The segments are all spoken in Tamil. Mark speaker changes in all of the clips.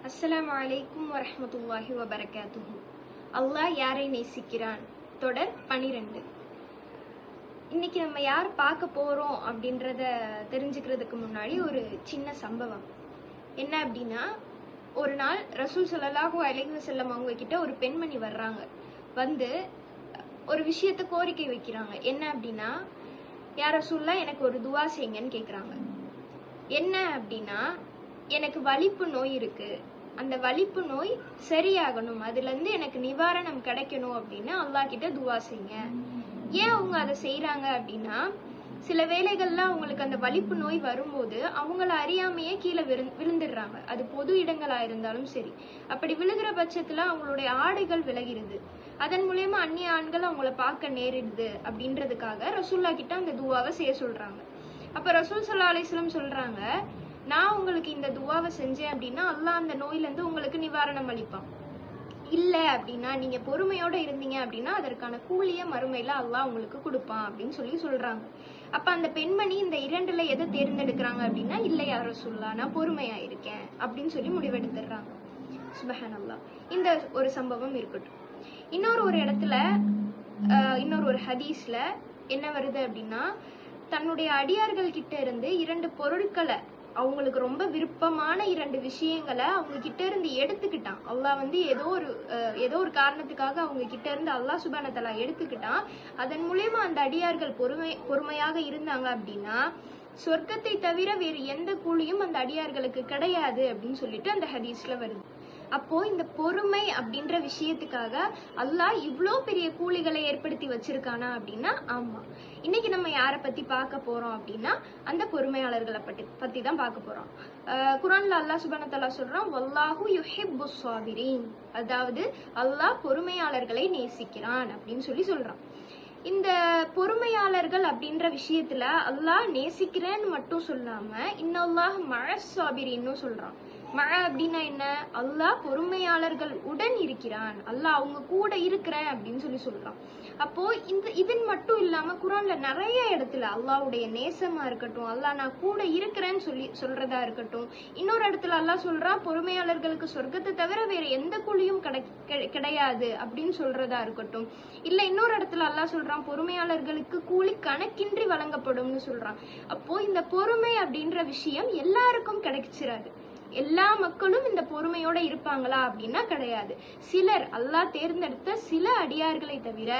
Speaker 1: அஸ்ஸலாமு அலைக்கும் வரஹ்மத்துல்லாஹி வபரகாத்துஹு. அல்லாஹ் யாரை நேசிக்கிறான் தொடர் 12. இன்னைக்கு நம்ம யார் பார்க்க போறோம் அப்படின்றத தெரிஞ்சுக்கிறதுக்கு முன்னாடி ஒரு சின்ன சம்பவம். என்ன அப்படின்னா, ஒரு நாள் ரசூல் ஸல்லல்லாஹு அலைஹி வஸல்லம் அவங்க கிட்ட ஒரு பெண்மணி வர்றாங்க. வந்து ஒரு விஷயத்த கோரிக்கை வைக்கிறாங்க. என்ன அப்படின்னா, யா ரசூலுல்லாஹ் எனக்கு ஒரு துவா செய்யுங்கன்னு கேட்குறாங்க. என்ன அப்படின்னா, எனக்கு வலிப்பு நோய் இருக்கு, அந்த வலிப்பு நோய் சரியாகணும், அதுல இருந்து எனக்கு நிவாரணம் கிடைக்கணும் அப்படின்னு அல்லாஹ் கிட்ட துவா செய்யுங்க. ஏன் அவங்க அதை செய்யறாங்க அப்படின்னா, சில வேளைகள்ல அவங்களுக்கு அந்த வலிப்பு நோய் வரும்போது அவங்கள அறியாமையே கீழே விழுந்துடுறாங்க. அது பொது இடங்களா இருந்தாலும் சரி. அப்படி விழுகிற பட்சத்துல அவங்களுடைய ஆடைகள் விலகிடுது. அதன் மூலயமா அந்நிய ஆண்கள் அவங்கள பார்க்க நேரிடுது. அப்படின்றதுக்காக ரசூல்லா கிட்ட அந்த துவாவை செய்ய சொல்றாங்க. அப்ப ரசூல் ஸல்லல்லாஹு அலைஹி வஸல்லம் சொல்றாங்க, நான் உங்களுக்கு இந்த துவாவை செஞ்சேன் அப்படின்னா அல்லாஹ் அந்த நோயிலிருந்து உங்களுக்கு நிவாரணம் அளிப்பான். இல்ல அப்படின்னா, நீங்க பொறுமையோட இருந்தீங்க அப்படின்னா அதற்கான கூலிய மறுமையில அல்லாஹ் உங்களுக்கு கொடுப்பான் அப்படின்னு சொல்றாங்க. அப்ப அந்த பெண்மணி இந்த இரண்டுல எதை தேர்ந்தெடுக்கிறாங்க அப்படின்னா, இல்ல யா ரசூலுல்லாஹ் நான் பொறுமையா இருக்கேன் அப்படின்னு சொல்லி முடிவெடுத்துடுறாங்க. சுப்ஹானல்லாஹ். இந்த ஒரு சம்பவம் இருக்கட்டும். ஒரு இடத்துல இன்னொரு ஒரு ஹதீஸ்ல என்ன வருது அப்படின்னா, தன்னுடைய அடியார்கள் கிட்ட இருந்து 2 பொருட்களை, அவங்களுக்கு ரொம்ப விருப்பமான 2 விஷயங்களை அவங்க கிட்ட இருந்து எடுத்துக்கிட்டான். அல்லாஹ் வந்து ஏதோ ஒரு காரணத்துக்காக அவங்க கிட்ட இருந்து அல்லாஹ் சுப்ஹானஹு வ தஆலா எடுத்துக்கிட்டான். அதன் மூலமா அந்த அடியார்கள் பொறுமையாக இருந்தாங்க அப்படின்னா சொர்க்கத்தை தவிர வேறு எந்த கூலியும் அந்த அடியார்களுக்கு கிடையாது அப்படின்னு சொல்லிட்டு அந்த ஹதீஸ்ல வருது. அப்போ இந்த பொறுமை அப்படின்ற விஷயத்துக்காக அல்லாஹ் இவ்வளோ பெரிய கூலிகளை ஏற்படுத்தி வச்சிருக்கானா அப்படின்னா ஆமா. இன்னைக்கு நம்ம யாரை பத்தி பார்க்க போறோம் அப்படின்னா அந்த பொறுமையாளர்களை பத்தி தான் பார்க்க போறோம். குர்ஆன்ல அல்லாஹ் சுப்ஹானஹு வ தஆலா சொல்றான், வல்லாஹு யுஹிப்புஸ் ஸாபிரீன், அதாவது அல்லாஹ் பொறுமையாளர்களை நேசிக்கிறான் அப்படின்னு சொல்றான். இந்த பொறுமையாளர்கள் அப்படின்ற விஷயத்துல அல்லாஹ் நேசிக்கிறேன்னு மட்டும் சொல்லாம இன்னல்லாஹ் மஅஸ் ஸாபிரீன்னு சொல்றான். மழை அப்படின்னா என்ன? அல்லாஹ் பொறுமையாளர்கள் உடன் இருக்கிறான், அல்லாஹ் அவங்க கூட இருக்கிறேன் அப்படின்னு சொல்றான். அப்போ இதன் மட்டும் இல்லாம குர்ஆன்ல நிறைய இடத்துல அல்லாஹ்வுடைய நேசமா இருக்கட்டும், அல்லாஹ் நான் கூட இருக்கிறேன்னு சொல்றதா இருக்கட்டும். இன்னொரு இடத்துல அல்லாஹ் சொல்றான், பொறுமையாளர்களுக்கு சொர்க்கத்தை தவிர வேற எந்த கூலியும் கிடையாது அப்படின்னு சொல்றதா இருக்கட்டும். இல்ல இன்னொரு இடத்துல அல்லாஹ் சொல்றான், பொறுமையாளர்களுக்கு கூலி கணக்கின்றி வழங்கப்படும்னு சொல்றான். அப்போ இந்த பொறுமை அப்படின்ற விஷயம் எல்லாருக்கும் கிடைச்சிராது. எல்லா மக்களும் இந்த பொறுமையோட இருப்பாங்களா அப்படின்னா கிடையாது. சிலர், அல்லாஹ் தேர்ந்தெடுத்த சில அடியார்களை தவிர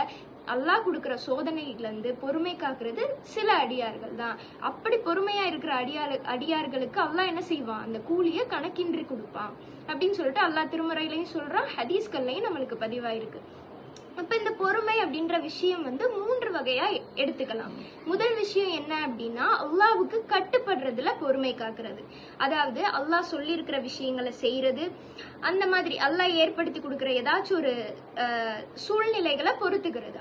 Speaker 1: அல்லாஹ் கொடுக்கிற சோதனையில இருந்து பொறுமை காக்குறது சில அடியார்கள் தான். அப்படி பொறுமையா இருக்கிற அடியார்களுக்கு அல்லாஹ் என்ன செய்வான்? அந்த கூலிய கணக்கின்றி கொடுப்பான் அப்படின்னு சொல்லிட்டு அல்லாஹ் திருமறையிலையும் சொல்றான், ஹதீஸ்கள்லையும் நம்மளுக்கு பதிவாயிருக்கு. அப்ப இந்த பொறுமை அப்படின்ற விஷயம் வந்து 3 வகையா எடுத்துக்கலாம். முதல் விஷயம் என்ன அப்படின்னா, அல்லாஹ்வுக்கு கட்டுப்படுறதுல பொறுமை காக்குறது. அதாவது அல்லாஹ் சொல்லி இருக்கிற விஷயங்களை செய்யறது, அந்த மாதிரி அல்லாஹ் ஏற்படுத்தி கொடுக்கிற ஏதாச்சும் ஒரு சூழ்நிலைகளை பொறுத்துக்கிறது.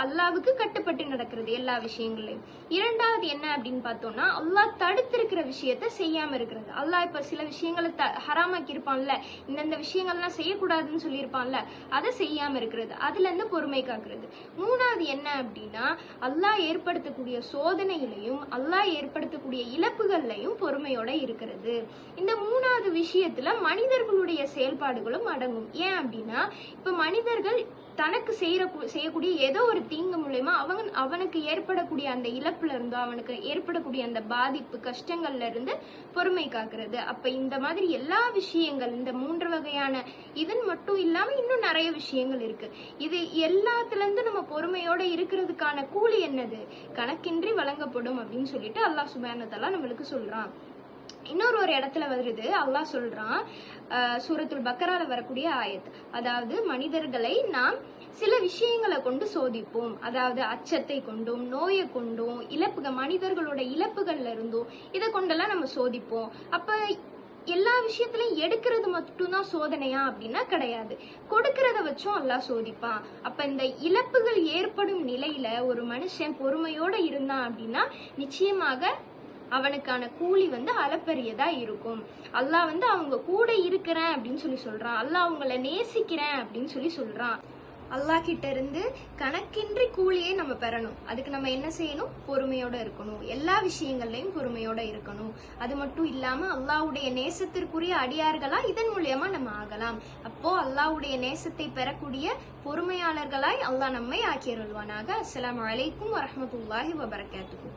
Speaker 1: அல்லாஹ்வுக்கு கட்டுப்பட்டு நடக்கிறது எல்லா விஷயங்களையும். இரண்டாவது என்ன அப்படின்னு பார்த்தோம்னா, அல்லாஹ் தடுத்திருக்கிற விஷயத்த செய்யாம இருக்கிறது. அல்லாஹ் இப்ப சில விஷயங்களை ஹராமாக்கி இருப்பான்ல, இந்தந்த விஷயங்கள்லாம் செய்யக்கூடாதுன்னு சொல்லியிருப்பான்ல, அதை செய்யாம இருக்கிறது. அதுல இருந்து பொறுமை காக்குறது. மூணாவது என்ன அப்படின்னா, அல்லாஹ் ஏற்படுத்தக்கூடிய சோதனையிலையும் அல்லாஹ் ஏற்படுத்தக்கூடிய இழப்புகள்லையும் பொறுமையோட இருக்கிறது. இந்த 3வது விஷயத்துல மனிதர்களுடைய செயல்பாடுகளும் அடங்கும். ஏன் அப்படின்னா, இப்ப மனிதர்கள் தனக்கு செய்யக்கூடிய ஏதோ ஒரு தீங்கு மூலமா அவனுக்கு ஏற்படக்கூடிய அந்த இழப்புல இருந்தோ, அவனுக்கு ஏற்படக்கூடிய அந்த பாதிப்பு கஷ்டங்கள்ல இருந்து பொறுமை காக்குறது. அப்ப இந்த மாதிரி எல்லா விஷயங்கள், இந்த 3 வகையான இதன் மட்டும் இல்லாம இன்னும் நிறைய விஷயங்கள் இருக்கு. இது எல்லாத்துல இருந்து நம்ம பொறுமையோட இருக்கிறதுக்கான கூலி என்னது? கணக்கின்றி வழங்கப்படும் அப்படின்னு சொல்லிட்டு அல்லாஹ் சுப்ஹானஹு வ தஆலா நம்மளுக்கு சொல்றான். ஒரு இடத்துல வருது, அல்லாஹ் சொல்றான், சூரத்துல் பக்கரால வரக்கூடிய ஆயத், அதாவது மனிதர்களை நாம் சில விஷயங்களை கொண்டு சோதிப்போம். அதாவது அச்சத்தை கொண்டும், நோயை கொண்டும், மனிதர்களோட இழப்புகள்ல இருந்தும் இதை கொண்டெல்லாம் நம்ம சோதிப்போம். அப்ப எல்லா விஷயத்திலையும் எடுக்கிறது மட்டும்தான் சோதனையா அப்படின்னா கிடையாது. கொடுக்கறத வச்சும் அல்லாஹ் சோதிப்பான். அப்ப இந்த இழப்புகள் ஏற்படும் நிலையில ஒரு மனுஷன் பொறுமையோட இருந்தான் அப்படின்னா நிச்சயமாக அவனுக்கான கூலி வந்து அளப்பரியதா இருக்கும். அல்லாஹ் வந்து அவங்க கூட இருக்கிறேன் அப்படின்னு சொல்றான். அல்லாஹ் அவங்கள நேசிக்கிறேன் அப்படின்னு சொல்றான். அல்லாஹ் கிட்ட இருந்து கணக்கின்றி கூலியே நம்ம பெறணும். அதுக்கு நம்ம என்ன செய்யணும்? பொறுமையோட இருக்கணும். எல்லா விஷயங்கள்லயும் பொறுமையோட இருக்கணும். அது மட்டும் இல்லாம அல்லாஹ்வுடைய நேசத்திற்குரிய அடியார்களா இதன் மூலியமா நம்ம ஆகலாம். அப்போ அல்லாஹ்வுடைய நேசத்தை பெறக்கூடிய பொறுமையாளர்களாய் அல்லாஹ் நம்மை ஆக்கியருள்வானாக. அஸ்ஸலாமு அலைக்கும் வரஹ்மத்துல்லாஹி வபரகாத்துஹு.